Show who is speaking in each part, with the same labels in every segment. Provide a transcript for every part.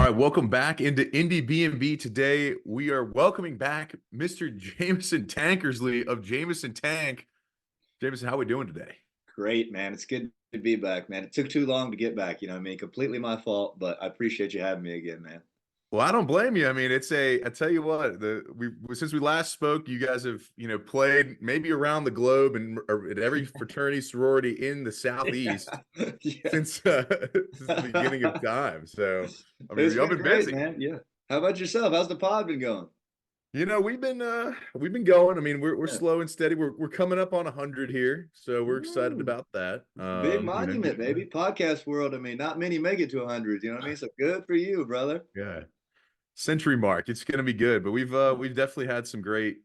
Speaker 1: All right, welcome back into Indiebnb. Today we are welcoming back Mr. Jameson Tankersley of Jameson Tank. Jameson, how we doing today?
Speaker 2: Great, man. It's good to be back, man. It took too long to get back, completely my fault, but I appreciate you having me again, man.
Speaker 1: Well, I don't blame you. I mean, I tell you what, since we last spoke, you guys have, played maybe around the globe and or at every fraternity sorority in the Southeast
Speaker 2: Yeah.
Speaker 1: since since the beginning of time. So, I mean,
Speaker 2: It's
Speaker 1: y'all
Speaker 2: been
Speaker 1: been
Speaker 2: great,
Speaker 1: busy.
Speaker 2: man. Yeah. How about yourself? How's the pod been going?
Speaker 1: We've been going. I mean, we're
Speaker 2: Yeah.
Speaker 1: slow and steady. We're coming up on 100 here, so we're excited
Speaker 2: Ooh,
Speaker 1: about that.
Speaker 2: big monument, baby. Podcast world. I mean, not many make it to 100, you know what I mean? So good for you, brother.
Speaker 1: yeah, century mark. It's going to be good, but we've definitely had some great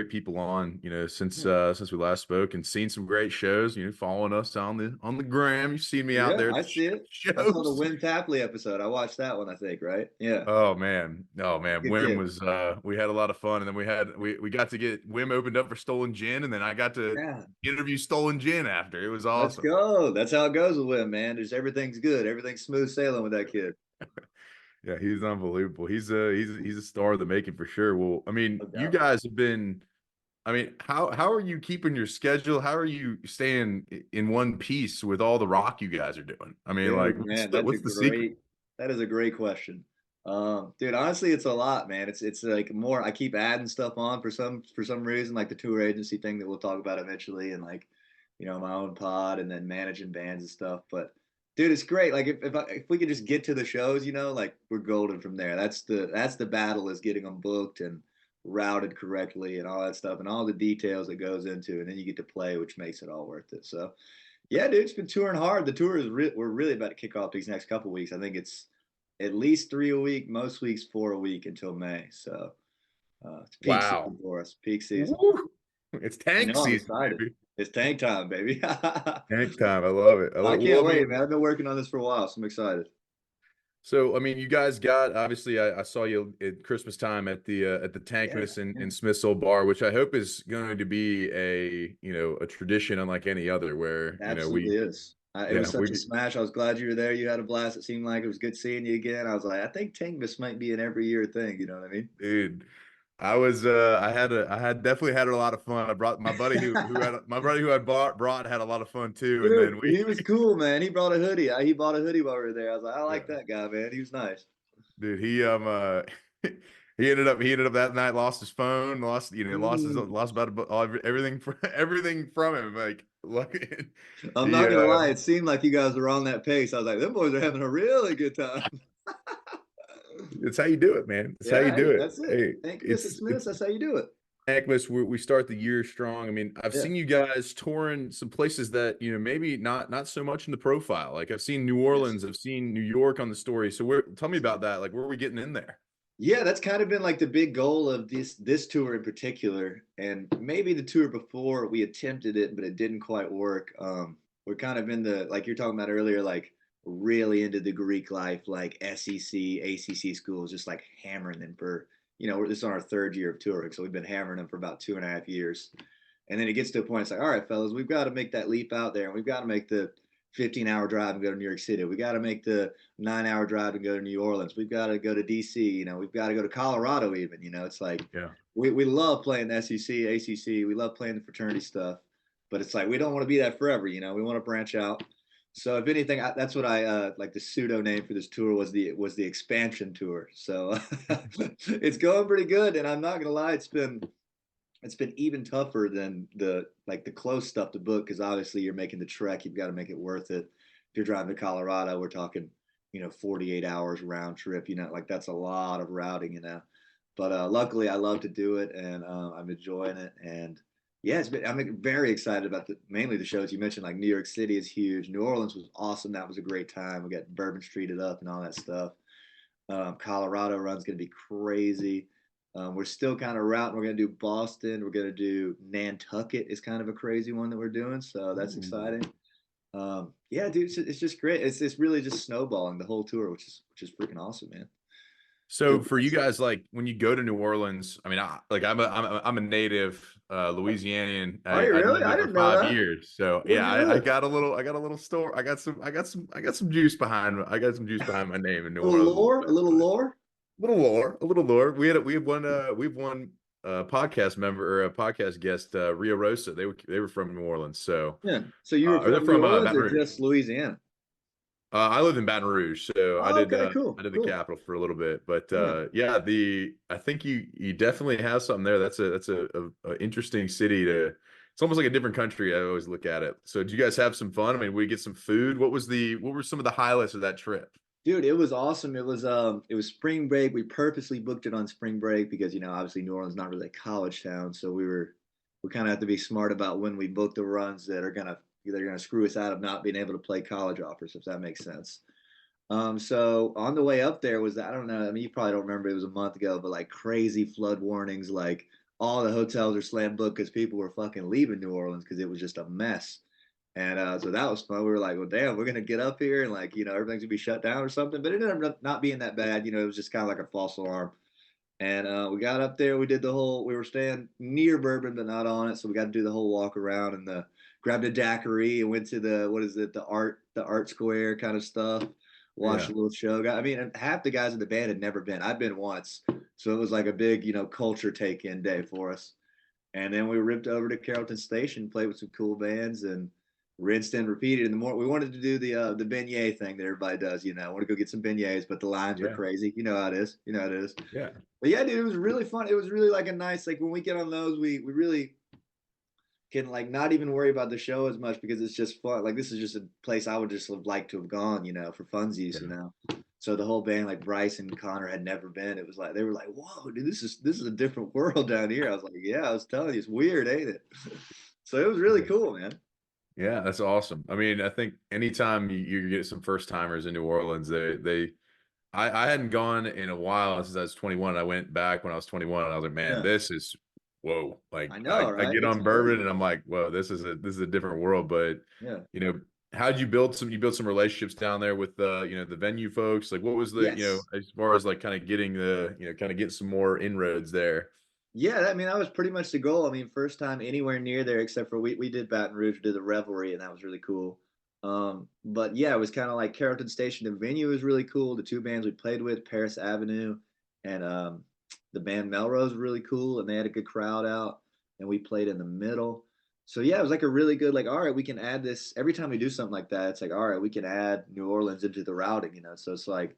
Speaker 1: people on, since we last spoke and seen some great shows, following us on the gram. You've seen me out
Speaker 2: Yeah,
Speaker 1: there at
Speaker 2: I
Speaker 1: the
Speaker 2: see it. I saw the
Speaker 1: shows.
Speaker 2: Win Tapley episode. I watched that one, I think, right? Yeah.
Speaker 1: Oh man. Oh man.
Speaker 2: Good
Speaker 1: Wim
Speaker 2: kid.
Speaker 1: was we had a lot of fun, and then we got to get Wim opened up for Stolen Gin, and then I got to
Speaker 2: Yeah.
Speaker 1: interview Stolen Gin after. It was
Speaker 2: Let's
Speaker 1: awesome.
Speaker 2: go. That's how it goes with Win, man. Just everything's good. Everything's smooth sailing with that kid.
Speaker 1: Yeah, he's unbelievable. He's a star of the making for sure. Well, I mean,
Speaker 2: No
Speaker 1: you
Speaker 2: doubt.
Speaker 1: guys have been. I mean, how are you keeping your schedule? How are you staying in one piece with all the rock you guys are doing? I mean, like,
Speaker 2: Dude, man,
Speaker 1: what's the secret?
Speaker 2: that is a great question. Dude, honestly, it's a lot, man. It's like more. I keep adding stuff on for some reason, like the tour agency thing that we'll talk about eventually, and like, my own pod, and then managing bands and stuff. But dude, it's great. Like if we could just get to the shows, like we're golden from there. That's the battle, is getting them booked and routed correctly and all that stuff and all the details that goes into it. And then you get to play, which makes it all worth it. So yeah, dude, it's been touring hard. The tour we're really about to kick off these next couple weeks. I think it's at least 3 a week, most weeks 4 a week until May. So it's peak
Speaker 1: Wow.
Speaker 2: season for us. Peak season.
Speaker 1: Woo! It's
Speaker 2: I
Speaker 1: tank
Speaker 2: know, I'm
Speaker 1: season,
Speaker 2: excited.
Speaker 1: baby.
Speaker 2: It's tank time, baby.
Speaker 1: Tank time. I love it.
Speaker 2: I
Speaker 1: Well,
Speaker 2: can't
Speaker 1: I
Speaker 2: wait,
Speaker 1: mean,
Speaker 2: man. I've been working on this for a while, so I'm excited.
Speaker 1: so, I mean, you guys got obviously. I saw you at Christmas time at the
Speaker 2: Yeah,
Speaker 1: Tankmas
Speaker 2: yeah.
Speaker 1: in Smith's Old Bar, which I hope is going to be a tradition unlike any other. Where
Speaker 2: It absolutely is. It was
Speaker 1: we
Speaker 2: such a smash. I was glad you were there. You had a blast. It seemed like it was good seeing you again. I was like, I think Tankmas might be an every year thing. You know what I mean?
Speaker 1: dude. I had definitely had a lot of fun. I brought my buddy who had brought had a lot of fun too, and
Speaker 2: Dude,
Speaker 1: then we
Speaker 2: he was cool, man. He brought a hoodie. He bought a hoodie while we were there. I was like, I like
Speaker 1: yeah,
Speaker 2: that guy, man. He was nice.
Speaker 1: dude he ended up that night lost his phone,
Speaker 2: Mm.
Speaker 1: lost everything everything from him, like
Speaker 2: I'm
Speaker 1: he
Speaker 2: not gonna lie, it seemed like you guys were on that pace. I was like, them boys are having a really good time.
Speaker 1: it's how you do it, man. It's how you
Speaker 2: Yeah,
Speaker 1: do
Speaker 2: hey,
Speaker 1: it.
Speaker 2: that's it.
Speaker 1: Hey,
Speaker 2: Thank you, Mrs.
Speaker 1: it's
Speaker 2: Smith. That's how you do it.
Speaker 1: Agnes, we start the year strong. I mean, I've
Speaker 2: Yeah.
Speaker 1: seen you guys touring some places that, maybe not so much in the profile. Like I've seen New
Speaker 2: Yes.
Speaker 1: Orleans, I've seen New York on the story. So tell me about that. Like, where are we getting in there?
Speaker 2: Yeah, that's kind of been like the big goal of this tour in particular, and maybe the tour before we attempted it, but it didn't quite work. We're kind of in the, like you're talking about earlier, like really into the Greek life, like SEC, ACC schools, just like hammering them for, this is on our third year of touring, so we've been hammering them for about 2.5 years. And then it gets to a point, it's like, all right, fellas, we've got to make that leap out there, and we've got to make the 15-hour drive and go to New York City. We got to make the 9-hour drive and go to New Orleans. We've got to go to DC. We've got to go to Colorado even. It's like
Speaker 1: Yeah.
Speaker 2: we love playing the SEC, ACC. We love playing the fraternity stuff, but it's like we don't want to be that forever. We want to branch out. So if anything, that's what I like. The pseudo name for this tour was the expansion tour. So it's going pretty good, and I'm not gonna lie, it's been even tougher than the close stuff to book, because obviously you're making the trek. You've got to make it worth it. If you're driving to Colorado, we're talking 48 hours round trip. Like that's a lot of routing. But luckily I love to do it, and I'm enjoying it. And yeah, I'm very excited about mainly the shows you mentioned. Like New York City is huge. New Orleans was awesome. That was a great time. We got Bourbon Streeted up and all that stuff. Colorado run's going to be crazy. We're still kind of routing. We're going to do Boston. We're going to do Nantucket is kind of a crazy one that we're doing. So that's
Speaker 1: Ooh.
Speaker 2: exciting. Yeah, dude, it's just great. It's really just snowballing the whole tour, which is freaking awesome, man.
Speaker 1: So for you guys, like when you go to New Orleans, I mean, I'm a native Louisianian.
Speaker 2: Are you
Speaker 1: I
Speaker 2: really?
Speaker 1: lived
Speaker 2: I
Speaker 1: there for
Speaker 2: didn't know
Speaker 1: 5 years. So
Speaker 2: that. Where'd
Speaker 1: yeah,
Speaker 2: you
Speaker 1: I
Speaker 2: live?
Speaker 1: got a little store. I got some juice behind my name in New
Speaker 2: A little
Speaker 1: Orleans a little
Speaker 2: lore, a
Speaker 1: bit,
Speaker 2: little
Speaker 1: but
Speaker 2: lore.
Speaker 1: a little lore. We have one podcast member or a podcast guest, Rio Rosa. They were from New Orleans. So
Speaker 2: Yeah. So you were
Speaker 1: or they're
Speaker 2: from New
Speaker 1: from
Speaker 2: Orleans
Speaker 1: Baton
Speaker 2: or
Speaker 1: Rouge.
Speaker 2: just Louisiana?
Speaker 1: I lived in Baton Rouge, so
Speaker 2: Oh, okay,
Speaker 1: I
Speaker 2: cool,
Speaker 1: did the
Speaker 2: cool.
Speaker 1: capital for a little bit. But
Speaker 2: Yeah.
Speaker 1: yeah, the I think you definitely have something there. That's a interesting city to. It's almost like a different country. I always look at it. So, did you guys have some fun? I mean, we get some food. What were some of the highlights of that trip?
Speaker 2: Dude, it was awesome. It was spring break. We purposely booked it on spring break because obviously New Orleans is not really a college town, so we kind of have to be smart about when we book the runs that are gonna screw us out of not being able to play college offers, if that makes sense. So on the way up there was, I don't know, I mean, you probably don't remember, it was a month ago, but like crazy flood warnings, like all the hotels are slam booked because people were fucking leaving New Orleans because it was just a mess. And so that was fun. We were like, well, damn, we're gonna get up here and like, everything's gonna be shut down or something. But it ended up not being that bad. It was just kind of like a false alarm. And we got up there. We did the whole. We were staying near Bourbon, but not on it. So we got to do the whole walk around and the grabbed a daiquiri and went to the what is it, the art square kind of stuff. Watched
Speaker 1: Yeah,
Speaker 2: a little show. I mean, half the guys in the band had never been. I've been once, so it was like a big culture take in day for us. And then we ripped over to Carrollton Station, played with some cool bands, and rinsed and repeated. And the more we wanted to do the beignet thing that everybody does, I want to go get some beignets, but the lines were
Speaker 1: yeah,
Speaker 2: crazy. You know how it is. You know how it is.
Speaker 1: yeah,
Speaker 2: But yeah, dude, it was really fun. It was really like a nice, like when we get on those, we really can like not even worry about the show as much because it's just fun. Like this is just a place I would just have liked to have gone, for
Speaker 1: yeah.
Speaker 2: funsies. So the whole band, like Bryce and Connor, had never been. It was like they were like, "Whoa, dude, this is a different world down here." I was like, "Yeah, I was telling you, it's weird, ain't it?" So it was really cool, man.
Speaker 1: Yeah, that's awesome. I mean, I think anytime you get some first timers in New Orleans, I hadn't gone in a while since I was 21. I went back when I was 21 and I was like, man,
Speaker 2: Yeah,
Speaker 1: this is whoa.
Speaker 2: I
Speaker 1: Like
Speaker 2: know,
Speaker 1: I
Speaker 2: right?
Speaker 1: get
Speaker 2: It's
Speaker 1: on bourbon
Speaker 2: crazy.
Speaker 1: and I'm like, whoa, this is a different world. But
Speaker 2: Yeah.
Speaker 1: you know, how'd you build some relationships down there with the venue folks? Like what was
Speaker 2: Yes.
Speaker 1: as far as like kind of getting kind of get some more inroads there?
Speaker 2: Yeah, I mean that was pretty much the goal. I mean, first time anywhere near there, except for we did Baton Rouge, did the Revelry, and that was really cool. But yeah, it was kind of like Carrollton Station. The venue was really cool. The two bands we played with, Paris Avenue, and the band Melrose, were really cool, and they had a good crowd out. And we played in the middle. So yeah, it was like a really good, like, all right, we can add this every time we do something like that. It's like, all right, we can add New Orleans into the routing. So it's like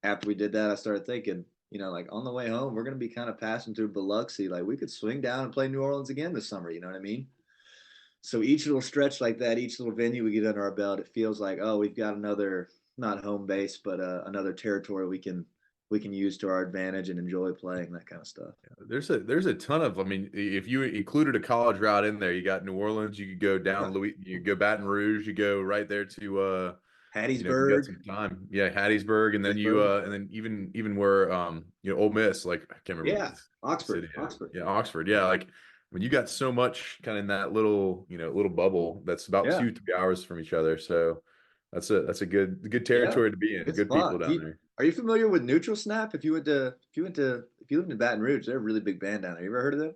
Speaker 2: after we did that, I started thinking, like on the way home, we're going to be kind of passing through Biloxi. Like we could swing down and play New Orleans again this summer. You know what I mean? So each little stretch like that, each little venue we get under our belt, it feels like, oh, we've got another, not home base, but another territory we can use to our advantage and enjoy playing that kind of stuff.
Speaker 1: There's a ton of, I mean, if you included a college route in there, you got New Orleans, you could go
Speaker 2: Yeah.
Speaker 1: down Louis, you go Baton Rouge, you go right there to if you got
Speaker 2: Hattiesburg,
Speaker 1: some time. Yeah, Hattiesburg, and then
Speaker 2: Hattiesburg.
Speaker 1: even where Ole Miss, like I can't remember what
Speaker 2: Yeah.
Speaker 1: the
Speaker 2: Oxford,
Speaker 1: city is.
Speaker 2: Oxford.
Speaker 1: Yeah, Oxford. Yeah, like when you got so much kind of in that little, little bubble that's about
Speaker 2: Yeah.
Speaker 1: 2, 3 hours from each other. So that's a good
Speaker 2: Yeah.
Speaker 1: territory to be in.
Speaker 2: It's
Speaker 1: Good people
Speaker 2: fun.
Speaker 1: down there.
Speaker 2: Are you familiar with Neutral Snap? If you lived in Baton Rouge, they're a really big band down there. You ever heard of them?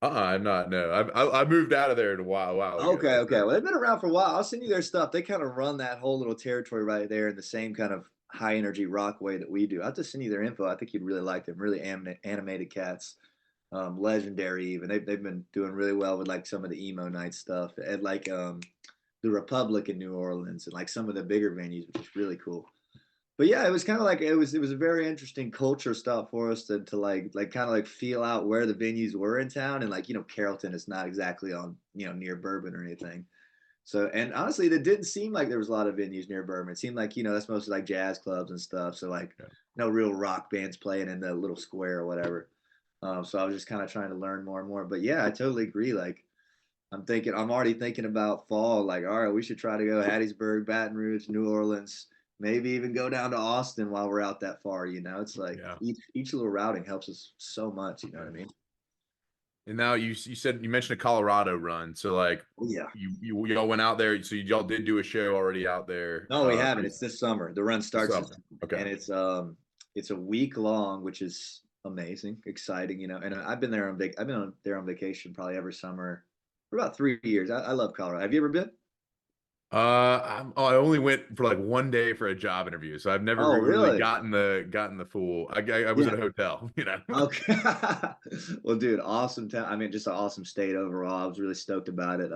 Speaker 1: I'm not. No, I moved out of there a while ago.
Speaker 2: Okay,
Speaker 1: But
Speaker 2: okay. Well, they've been around for a while. I'll send you their stuff. They kind of run that whole little territory right there in the same kind of high energy rock way that we do. I'll just send you their info. I think you'd really like them. Really animated cats, legendary even. They've been doing really well with like some of the emo night stuff at like the Republic in New Orleans and like some of the bigger venues, which is really cool. But yeah, it was kind of like it was a very interesting culture stop for us to like kind of like feel out where the venues were in town and like Carrollton is not exactly on near Bourbon or anything. So and honestly, it didn't seem like there was a lot of venues near Bourbon. It seemed like that's mostly like jazz clubs and stuff. So like
Speaker 1: yeah.
Speaker 2: no real rock bands playing in the little square or whatever. So I was just kind of trying to learn more and more. But yeah, I totally agree. Like I'm already thinking about fall. Like, all right, we should try to go Hattiesburg, Baton Rouge, New Orleans, maybe even go down to Austin while we're out that far. It's like
Speaker 1: Yeah.
Speaker 2: each little routing helps us so much. You know what I mean?
Speaker 1: And now you said you mentioned a Colorado run. So like
Speaker 2: Oh, yeah.
Speaker 1: y'all went out there. So y'all did do a show already out there
Speaker 2: No, we haven't. It's this summer. The run
Speaker 1: this
Speaker 2: starts this
Speaker 1: summer.
Speaker 2: summer.
Speaker 1: Okay.
Speaker 2: And it's It's a week long, which is amazing, exciting, you know. And I've been there I've been there on vacation probably every summer for about 3 years. I love Colorado. Have you ever been?
Speaker 1: I only went for like one day for a job interview, so I've never
Speaker 2: Oh,
Speaker 1: really
Speaker 2: really?
Speaker 1: gotten the full. I was
Speaker 2: Yeah.
Speaker 1: at a hotel, you know.
Speaker 2: Okay. Well, dude, awesome town. I mean, just an awesome state overall. I was really stoked about it.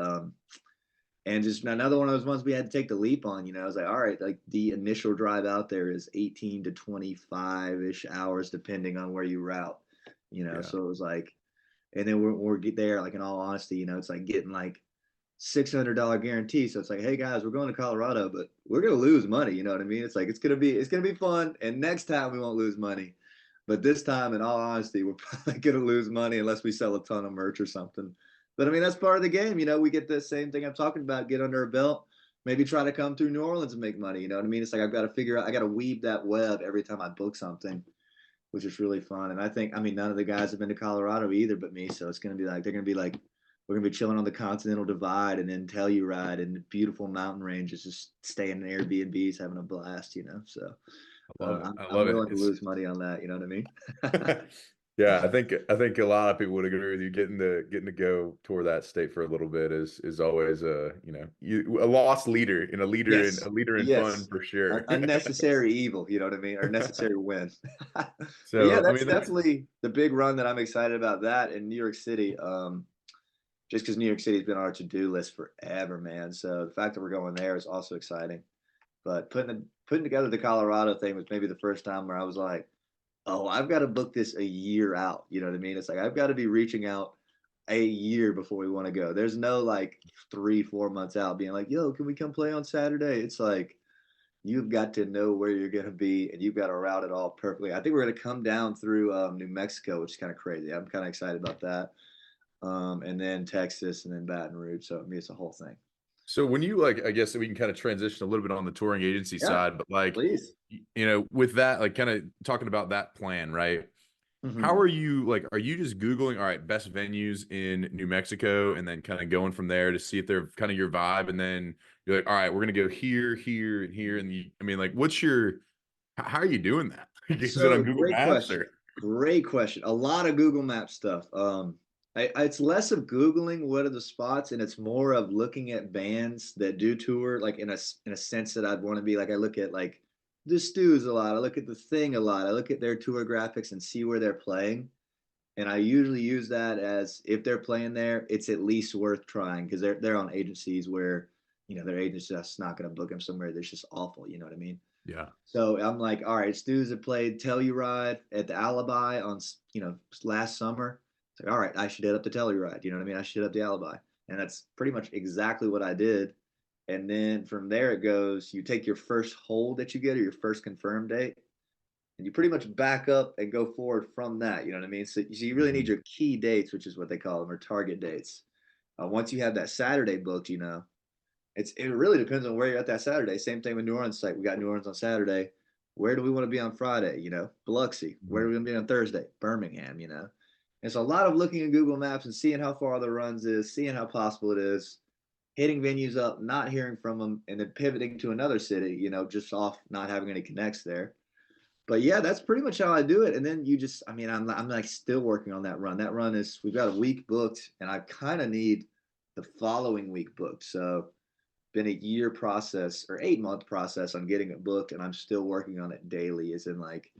Speaker 2: And just another one of those ones we had to take the leap on. You know, I was like, all right, like the initial drive out there is 18 to 25-ish hours, depending on where you route. You know,
Speaker 1: Yeah.
Speaker 2: so it was like, and then we're get there. Like in all honesty, you know, it's like getting like $600 guarantee. So it's like, hey guys, we're going to Colorado, but we're gonna lose money. You know what I mean? It's like it's gonna be fun, and next time we won't lose money. But this time, in all honesty, we're probably gonna lose money unless we sell a ton of merch or something. But I mean, that's part of the game. You know, we get the same thing I'm talking about. Get under a belt. Maybe try to come through New Orleans and make money. You know what I mean? It's like I've got to figure out. I got to weave that web every time I book something, which is really fun. And I think, I mean, none of the guys have been to Colorado either, but me. So it's gonna be like they're gonna be like, we're gonna be chilling on the Continental Divide and then Telluride and beautiful mountain ranges, just staying in Airbnbs, having a blast. You know, so
Speaker 1: I love it. I
Speaker 2: I'm
Speaker 1: love it.
Speaker 2: willing to lose money on that. You know what I mean?
Speaker 1: Yeah, I think a lot of people would agree with you. Getting to go tour that state for a little bit is always a lost leader and
Speaker 2: Yes,
Speaker 1: a leader in fun
Speaker 2: yes.
Speaker 1: for sure.
Speaker 2: Unnecessary evil, you know what I mean, or necessary win. But yeah,
Speaker 1: So I
Speaker 2: that's
Speaker 1: mean that
Speaker 2: definitely the big run that I'm excited about. That in New York City. Just because New York City's been on our to-do list forever, man. So the fact that we're going there is also exciting. But putting together the Colorado thing was maybe the first time where I was like, oh, I've got to book this a year out. You know what I mean? It's like I've got to be reaching out a year before we want to go. There's no like 3, 4 months out being like, yo, can we come play on Saturday? It's like you've got to know where you're going to be and you've got to route it all perfectly. I think we're going to come down through New Mexico, which is kind of crazy. I'm kind of excited about that. And then Texas and then Baton Rouge. So I mean, it's a whole thing.
Speaker 1: So when you like, I guess we can kind of transition a little bit on the touring agency
Speaker 2: Yeah,
Speaker 1: side, but like,
Speaker 2: please.
Speaker 1: with that, like kind of talking about that plan, right? How
Speaker 2: Mm-hmm.
Speaker 1: are you like, are you just Googling, all right, best venues in New Mexico and then kind of going from there to see if they're kind of your vibe? And then you're like, all right, we're going to go here, here, and here. And I mean, like, how are you doing that? Is it
Speaker 2: So
Speaker 1: on Google
Speaker 2: great
Speaker 1: Maps
Speaker 2: question.
Speaker 1: or?
Speaker 2: Great question. A lot of Google Maps stuff. It's less of Googling what are the spots, and it's more of looking at bands that do tour, like in a sense that I'd want to be like. I look at like the Stews a lot. I look at the Thing a lot. I look at their tour graphics and see where they're playing. And I usually use that as if they're playing there, it's at least worth trying because they're on agencies where their agent's just not going to book them somewhere that's just awful. You know what I mean?
Speaker 1: Yeah.
Speaker 2: So I'm like, all right, Stews have played Telluride at the Alibi on, last summer. It's like, all right, I should head up to Telluride. You know what I mean? I should hit up the Alibi. And that's pretty much exactly what I did. And then from there, it goes, you take your first hold that you get or your first confirmed date, and you pretty much back up and go forward from that. You know what I mean? So you really need
Speaker 1: Mhm.
Speaker 2: your key dates, which is what they call them, or target dates. Once you have that Saturday booked, it really depends on where you're at that Saturday. Same thing with New Orleans. Like we got New Orleans on Saturday. Where do we want to be on Friday? Biloxi. Where are
Speaker 1: Mhm.
Speaker 2: we going to be on Thursday? Birmingham. And so a lot of looking at Google Maps and seeing how far the runs is, seeing how possible it is, hitting venues up, not hearing from them, and then pivoting to another city. Just off not having any connects there. But yeah, that's pretty much how I do it. And then I mean, I'm like still working on that run. That run is we've got a week booked, and I kind of need the following week booked. So been a year process or 8 month process on getting it booked, and I'm still working on it daily. Is in like,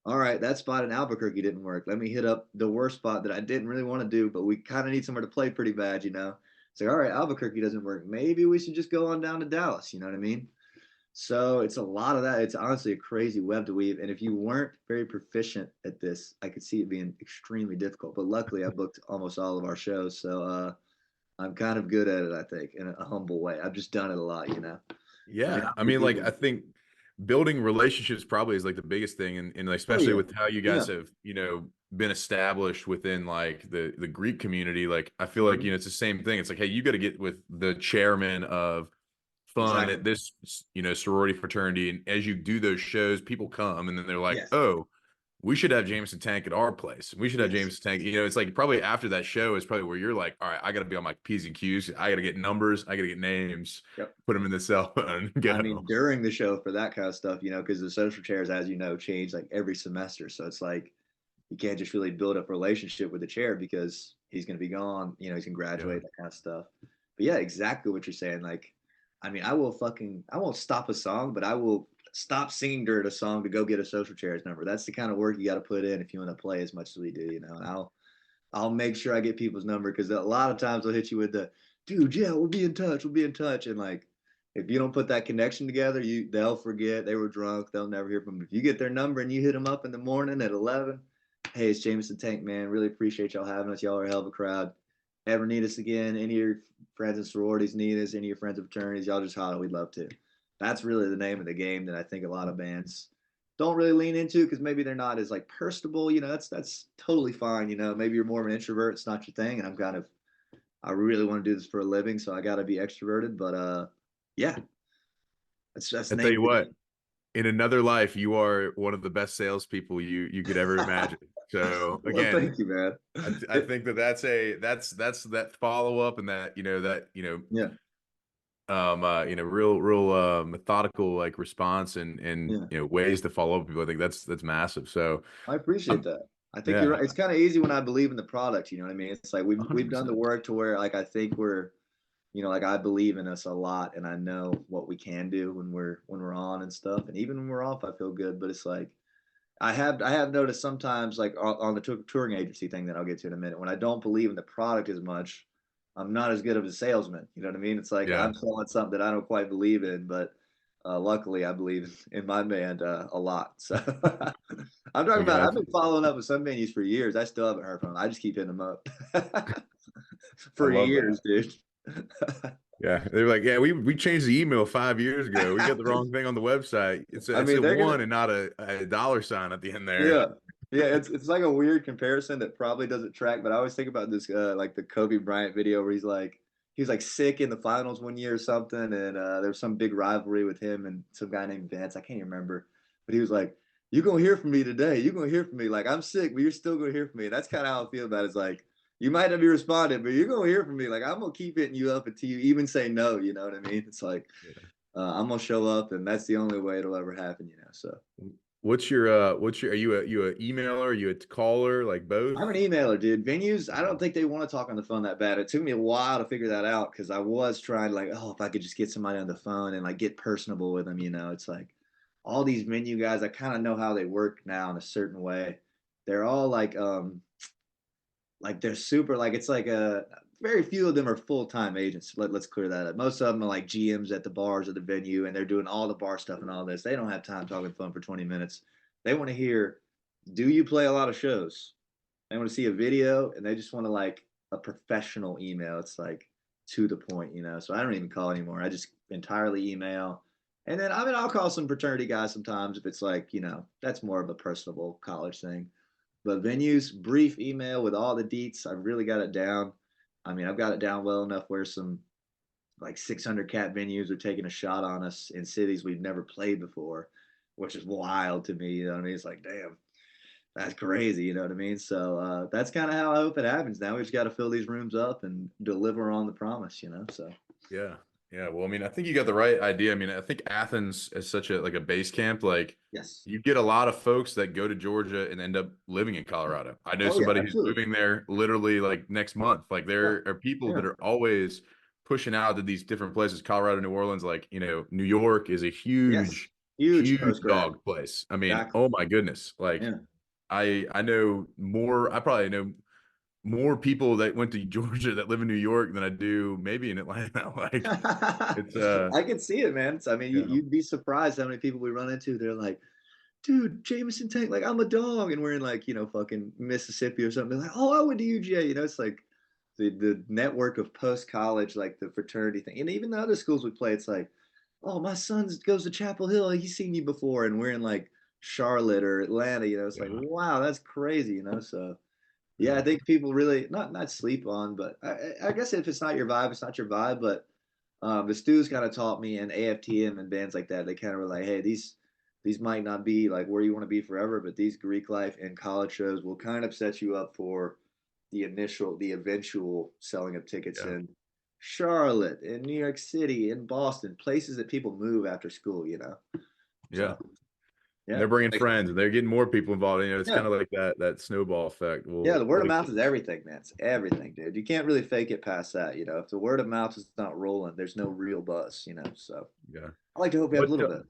Speaker 2: all right, that spot in Albuquerque didn't work. Let me hit up the worst spot that I didn't really want to do, but we kind of need somewhere to play pretty bad. It's like, all right, Albuquerque doesn't work. Maybe we should just go on down to Dallas. You know what I mean? So it's a lot of that. It's honestly a crazy web to weave. And if you weren't very proficient at this, I could see it being extremely difficult. But luckily, I booked almost all of our shows, so I'm kind of good at it. I think in a humble way. I've just done it a lot. I mean,
Speaker 1: Yeah.
Speaker 2: how
Speaker 1: I
Speaker 2: many
Speaker 1: mean, like,
Speaker 2: people?
Speaker 1: I think building relationships probably is like the biggest thing. And like,
Speaker 2: Oh
Speaker 1: especially
Speaker 2: yeah,
Speaker 1: with how you
Speaker 2: yeah.
Speaker 1: guys have, been established within like the Greek community. Like, I feel like,
Speaker 2: Mhm.
Speaker 1: it's the same thing. It's like, hey, you got to get with the chairman of fun
Speaker 2: Exactly.
Speaker 1: at this, sorority fraternity. And as you do those shows, people come and then they're like,
Speaker 2: Yes.
Speaker 1: oh, we should have Jameson Tank at our place. We should have
Speaker 2: Yes.
Speaker 1: Jameson Tank. You know, it's like probably after that show is probably where you're like, all right, I got to be on my P's and Q's. I got to get numbers. I got to get names,
Speaker 2: Yep.
Speaker 1: put them in the cell phone and
Speaker 2: I
Speaker 1: go.
Speaker 2: mean, during the show for that kind of stuff, because the social chairs, as you know, change like every semester. So it's like you can't just really build up a relationship with the chair because he's going to be gone. He's going to
Speaker 1: Yeah.
Speaker 2: graduate, that kind of stuff. But yeah, exactly what you're saying. Like, I mean, I won't stop a song, but I will stop singing during a song to go get a social chairs number. That's the kind of work you got to put in if you want to play as much as we do. And I'll make sure I get people's number because a lot of times they'll hit you with the, dude, yeah, we'll be in touch, we'll be in touch, and like if you don't put that connection together, they'll forget they were drunk, they'll never hear from them. If you get their number and you hit them up in the morning at 11, hey, it's Jameson Tank, man, really appreciate y'all having us. Y'all are a hell of a crowd. Ever need us again? Any of your friends and sororities need us? Any of your friends and fraternities? Y'all just holler. We'd love to. That's really the name of the game that I think a lot of bands don't really lean into because maybe they're not as like personable. That's totally fine. Maybe you're more of an introvert. It's not your thing, and I really want to do this for a living, so I got to be extroverted. But yeah, that's the
Speaker 1: I tell
Speaker 2: name
Speaker 1: you
Speaker 2: of the
Speaker 1: what,
Speaker 2: game.
Speaker 1: in another life, you are one of the best salespeople you could ever imagine. So
Speaker 2: Well,
Speaker 1: again,
Speaker 2: thank you, man.
Speaker 1: I think that's that follow up and that
Speaker 2: Yeah,
Speaker 1: real methodical like response and
Speaker 2: yeah.
Speaker 1: ways to follow up with people. I think that's massive. So
Speaker 2: I appreciate
Speaker 1: um,
Speaker 2: that. I think you're
Speaker 1: yeah,
Speaker 2: right. It's kind of easy when I believe in the product. You know what I mean? It's like we've done the
Speaker 1: 100%.
Speaker 2: work to where like I think we're like I believe in us a lot, and I know what we can do when we're on and stuff, and even when we're off, I feel good. But it's like I have noticed sometimes like on the touring agency thing that I'll get to in a minute when I don't believe in the product as much, I'm not as good of a salesman. You know what I mean? It's like
Speaker 1: Yeah,
Speaker 2: I'm selling something that I don't quite believe in, but luckily I believe in my band a lot. So I'm talking
Speaker 1: I
Speaker 2: about I've
Speaker 1: got
Speaker 2: been
Speaker 1: you.
Speaker 2: following up with some venues for years. I still haven't heard from them. I just keep hitting them up
Speaker 1: I
Speaker 2: for
Speaker 1: love
Speaker 2: years,
Speaker 1: that.
Speaker 2: dude.
Speaker 1: Yeah, they're like, yeah, we changed the email 5 years ago. We got the wrong thing on the website. It's a
Speaker 2: I
Speaker 1: it's
Speaker 2: mean,
Speaker 1: a
Speaker 2: they're gonna
Speaker 1: one and not a dollar sign at the end there.
Speaker 2: yeah. Yeah, it's like a weird comparison that probably doesn't track, but I always think about this like the Kobe Bryant video where he was like sick in the finals one year or something, and there was some big rivalry with him and some guy named Vince. I can't even remember. But he was like, you're gonna hear from me today. You're gonna hear from me. Like I'm sick, but you're still gonna hear from me. And that's kind of how I feel about it. It's like you might not be responding, but you're gonna hear from me. Like I'm gonna keep hitting you up until you even say no, you know what I mean? It's like
Speaker 1: Yeah.
Speaker 2: I'm gonna show up and that's the only way it'll ever happen. So
Speaker 1: What's your are you a emailer? Are you a caller? Like
Speaker 2: I'm an
Speaker 1: both?
Speaker 2: emailer, dude. Venues, I
Speaker 1: Yeah.
Speaker 2: don't think they want to talk on the phone that bad. It took me a while to figure that out because I was trying like, oh, if I could just get somebody on the phone and like get personable with them. It's like all these venue guys, I kind of know how they work now in a certain way. They're all like they're super like it's like a very few of them are full-time agents. Let's clear that up. Most of them are like GMs at the bars of the venue and they're doing all the bar stuff and all this. They don't have time talking on the phone for 20 minutes. They want to hear, do you play a lot of shows? They want to see a video and they just want to like a professional email. It's like to the point. So I don't even call anymore. I just entirely email. And then I mean I'll call some fraternity guys sometimes if it's like, that's more of a personable college thing. But venues, brief email with all the deets. I've really got it down. I mean, I've got it down well enough where some like 600 cat venues are taking a shot on us in cities we've never played before, which is wild to me. You know what I mean? It's like, damn, that's crazy. You know what I mean? So that's kind of how I hope it happens. Now we just got to fill these rooms up and deliver on the promise. So
Speaker 1: Yeah. Yeah. Well, I mean, I think you got the right idea. I mean, I think Athens is such a like a base camp. Like
Speaker 2: yes.
Speaker 1: you get a lot of folks that go to Georgia and end up living in Colorado. I know
Speaker 2: Oh yeah,
Speaker 1: somebody who's
Speaker 2: absolutely.
Speaker 1: moving there literally like next month. Like
Speaker 2: Yeah.
Speaker 1: there are people
Speaker 2: Yeah.
Speaker 1: that are always pushing out to these different places, Colorado, New Orleans, like, New York is a
Speaker 2: Yes.
Speaker 1: huge,
Speaker 2: Huge
Speaker 1: huge
Speaker 2: post grad.
Speaker 1: dog place. I mean,
Speaker 2: Exactly.
Speaker 1: oh my goodness. Like
Speaker 2: Yeah.
Speaker 1: I know more, I probably know more people that went to Georgia that live in New York than I do maybe in Atlanta. Like it's
Speaker 2: I can see it, man. I mean,
Speaker 1: you know,
Speaker 2: you'd be surprised how many people we run into. They're like, dude, Jameson Tank, like I'm a dog, and we're in like fucking Mississippi or something. They're like, oh, I went to UGA. It's like the network of post college, like the fraternity thing, and even the other schools we play. It's like, oh, my son goes to Chapel Hill. He's seen you before, and we're in like Charlotte or Atlanta. It's like,
Speaker 1: yeah,
Speaker 2: wow, that's crazy. So yeah, I
Speaker 1: yeah.
Speaker 2: think people really not sleep on, but I guess if it's not your vibe, it's not your vibe. But the Stews kind of taught me, and AFTM and bands like that, they kind of were like, hey, these might not be like where you want to be forever, but these Greek life and college shows will kind of set you up for the eventual selling of tickets
Speaker 1: Yeah.
Speaker 2: in Charlotte, in New York City, in Boston, places that people move after school, you know.
Speaker 1: Yeah.
Speaker 2: So
Speaker 1: And
Speaker 2: yeah,
Speaker 1: they're bringing friends and they're getting more people involved. You know, it's
Speaker 2: yeah,
Speaker 1: kind of like that snowball effect.
Speaker 2: yeah.
Speaker 1: Well,
Speaker 2: The word of
Speaker 1: like,
Speaker 2: mouth is everything, man. It's everything, dude. You can't really fake it past that, you know. If the word of mouth is not rolling, there's no real buzz, you know. So
Speaker 1: yeah.
Speaker 2: I like to hope we have
Speaker 1: What
Speaker 2: a little bit.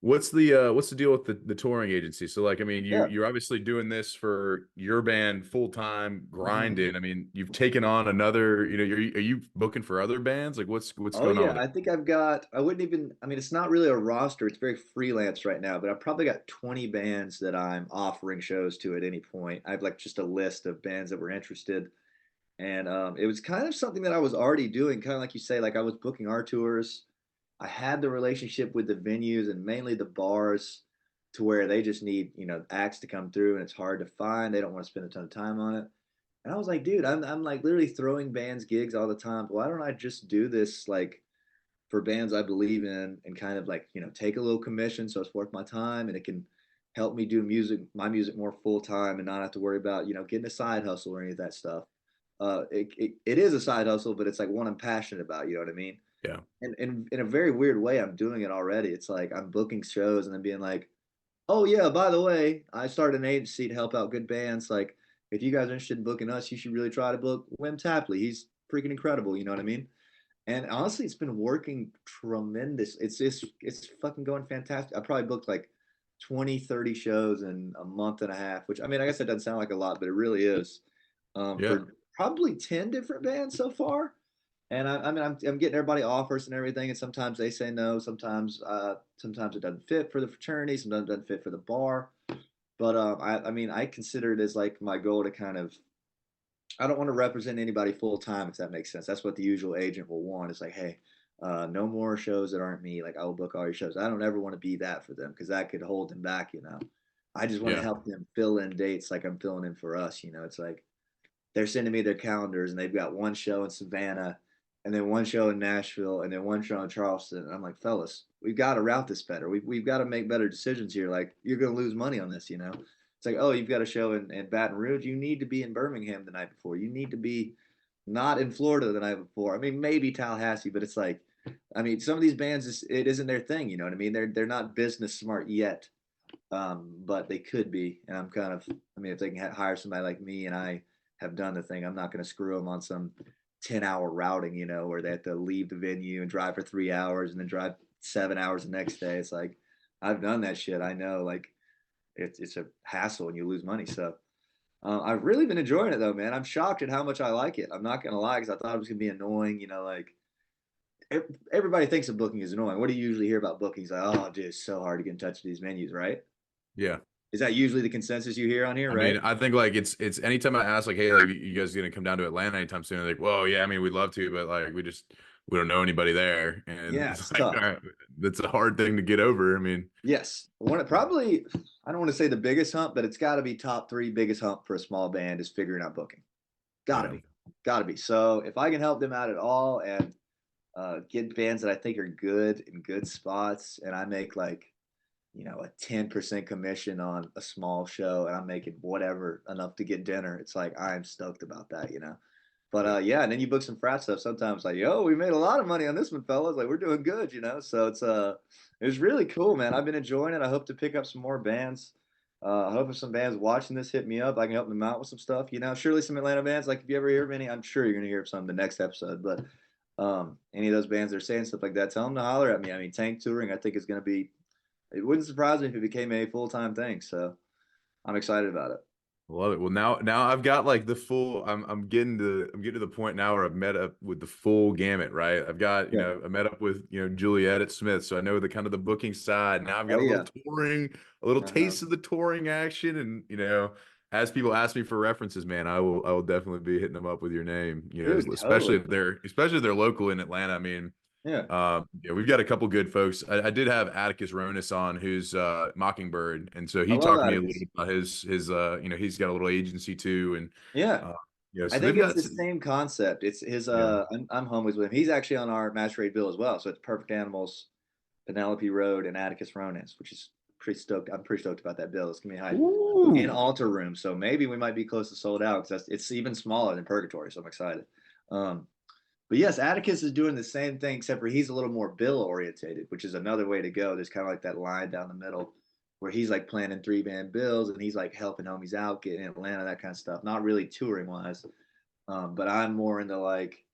Speaker 1: what's the deal with the touring agency? So like, I mean,
Speaker 2: Yeah.
Speaker 1: you're obviously doing this for your band full time,
Speaker 2: Mhm.
Speaker 1: grinding. I mean, you've taken on another. You know, are you booking for other bands? Like, what's
Speaker 2: Oh
Speaker 1: going on
Speaker 2: yeah,
Speaker 1: with it?
Speaker 2: I think I've got. I wouldn't even. I mean, it's not really a roster. It's very freelance right now. But I've probably got 20 bands that I'm offering shows to at any point. I have like just a list of bands that were interested, and it was kind of something that I was already doing. Kind of like you say, like I was booking our tours. I had the relationship with the venues and mainly the bars, to where they just need acts to come through, and it's hard to find. They don't want to spend a ton of time on it. And I was like, dude, I'm like literally throwing bands gigs all the time. Why don't I just do this like for bands I believe in and kind of like, take a little commission so it's worth my time and it can help me do my music more full time and not have to worry about, getting a side hustle or any of that stuff. It is a side hustle, but it's like one I'm passionate about, you know what I mean?
Speaker 1: Yeah,
Speaker 2: And in a very weird way, I'm doing it already. It's like I'm booking shows and then being like, oh yeah, by the way, I started an agency to help out good bands. Like, if you guys are interested in booking us, you should really try to book Wim Tapley. He's freaking incredible. You know what I mean? And honestly, it's been working tremendous. It's fucking going fantastic. I probably booked like 20, 30 shows in a month and a half, which I mean, I guess that doesn't sound like a lot, but it really is.
Speaker 1: yeah,
Speaker 2: For probably 10 different bands so far. And I mean, I'm getting everybody offers and everything, and sometimes they say no. Sometimes it doesn't fit for the fraternity. Sometimes it doesn't fit for the bar. But I mean, I consider it as like my goal to kind of. I don't want to represent anybody full time, if that makes sense. That's what the usual agent will want. It's like, hey, no more shows that aren't me. Like, I will book all your shows. I don't ever want to be that for them because that could hold them back. I just want to
Speaker 1: yeah,
Speaker 2: help them fill in dates like I'm filling in for us. It's like they're sending me their calendars and they've got one show in Savannah and then one show in Nashville and then one show in Charleston. And I'm like, fellas, we've got to route this better. We've got to make better decisions here. Like, you're going to lose money on this. It's like, oh, you've got a show in Baton Rouge. You need to be in Birmingham the night before. You need to be not in Florida the night before. I mean, maybe Tallahassee, but it's like, I mean, some of these bands, it isn't their thing. You know what I mean? They're not business smart yet, but they could be. And I'm kind of, I mean, if they can hire somebody like me and I have done the thing, I'm not going to screw them on some 10-hour routing, where they have to leave the venue and drive for 3 hours and then drive 7 hours the next day. It's like, I've done that shit. I know, like, it's a hassle and you lose money. So I've really been enjoying it though, man. I'm shocked at how much I like it. I'm not gonna lie, because I thought it was gonna be annoying. Like everybody thinks of booking is annoying. What do you usually hear about bookings? Like, oh, dude, it's so hard to get in touch with these menus, right?
Speaker 1: yeah.
Speaker 2: Is that usually the consensus you hear on here,
Speaker 1: I
Speaker 2: right?
Speaker 1: mean, I think like it's anytime I ask like, hey, like you guys gonna come down to Atlanta anytime soon? They're like, well, yeah, I mean, we'd love to, but like we don't know anybody there, and
Speaker 2: Yeah,
Speaker 1: it's
Speaker 2: it's
Speaker 1: like,
Speaker 2: tough.
Speaker 1: all right, that's a hard thing to get over. I mean,
Speaker 2: Yes, probably. I don't want to say the biggest hump, but it's got to be top three biggest hump for a small band is figuring out booking. Got to
Speaker 1: yeah,
Speaker 2: be, got to be. So if I can help them out at all and get bands that I think are good in good spots, and I make like a 10% commission on a small show, and I'm making whatever enough to get dinner. It's like I'm stoked about that. But
Speaker 1: yeah,
Speaker 2: yeah, and then you book some frat stuff. Sometimes like, yo, we made a lot of money on this one, fellas. Like we're doing good. So it's really cool, man. I've been enjoying it. I hope to pick up some more bands. I hope if some bands watching this hit me up, I can help them out with some stuff. Surely some Atlanta bands. Like if you ever hear of any, I'm sure you're gonna hear of some in the next episode. But any of those bands that are saying stuff like that, tell them to holler at me. I mean, Tank Touring, I think is gonna be. It wouldn't surprise me if it became a full time thing. So I'm excited about it.
Speaker 1: love it. Well, now I've got like the full. I'm getting to the point now where I've met up with the full gamut, right? I've got
Speaker 2: Yeah.
Speaker 1: I met up with Juliet at Smith, so I know the kind of the booking side. Now I've
Speaker 2: Oh
Speaker 1: got a little
Speaker 2: yeah.
Speaker 1: touring, a little
Speaker 2: Uh-huh.
Speaker 1: taste of the touring action, and as people ask me for references, man, I will definitely be hitting them up with your name.
Speaker 2: Dude,
Speaker 1: Especially
Speaker 2: totally.
Speaker 1: if they're local in Atlanta. I mean,
Speaker 2: Yeah.
Speaker 1: yeah, we've got a couple good folks. I did have Atticus Ronis on, who's Mockingbird, and so
Speaker 2: I
Speaker 1: he
Speaker 2: love
Speaker 1: talked to me a little
Speaker 2: Atticus.
Speaker 1: bit about his he's got a little agency too, and
Speaker 2: Yeah.
Speaker 1: uh,
Speaker 2: I
Speaker 1: so
Speaker 2: think
Speaker 1: they've
Speaker 2: it's
Speaker 1: got
Speaker 2: the same concept. It's his
Speaker 1: yeah,
Speaker 2: I'm homies with him. He's actually on our Masquerade bill as well. So it's Perfect Animals, Penelope Road, and Atticus Ronis, which is pretty stoked. I'm pretty stoked about that bill. It's gonna be high in
Speaker 1: Ooh.
Speaker 2: altar room, so maybe we might be close to sold out because it's even smaller than Purgatory. So I'm excited. Um, but yes, Atticus is doing the same thing, except for he's a little more bill orientated, which is another way to go. There's kind of like that line down the middle where he's like planning 3 band bills and he's like helping homies out, getting in Atlanta, that kind of stuff. Not really touring wise, but I'm more into like,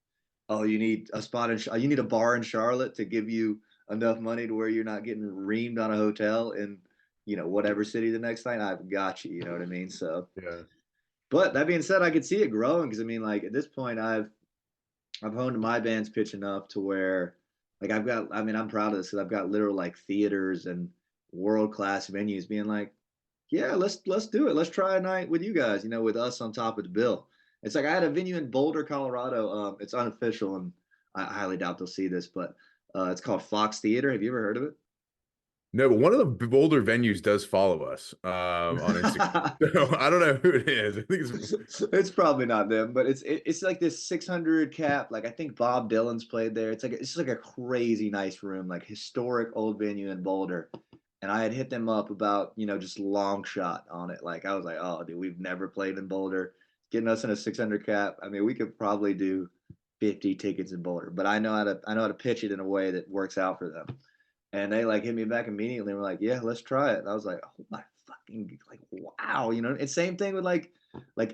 Speaker 2: oh, you need a spot you need a bar in Charlotte to give you enough money to where you're not getting reamed on a hotel in, whatever city the next night. I've got you. You know what I mean? So,
Speaker 1: Yeah.
Speaker 2: but that being said, I could see it growing because I mean, like at this point, I've honed my band's pitch enough to where, like, I mean, I'm proud of this because I've got literal like theaters and world class venues being like, yeah, let's do it. Let's try a night with you guys. With us on top of the bill. It's like I had a venue in Boulder, Colorado. It's unofficial, and I highly doubt they'll see this, but it's called Fox Theater. Have you ever heard of it?
Speaker 1: No, but one of the Boulder venues does follow us on Instagram. So I don't know who it is. I think
Speaker 2: It's probably not them, but it's like this 600 cap. Like I think Bob Dylan's played there. It's just like a crazy nice room, like historic old venue in Boulder. And I had hit them up about just long shot on it. Like I was like, oh, dude, we've never played in Boulder. Getting us in a 600 cap. I mean, we could probably do 50 tickets in Boulder, but I know how to pitch it in a way that works out for them. And they like hit me back immediately and were like, yeah, let's try it. And I was like, oh my fucking like wow, And same thing with like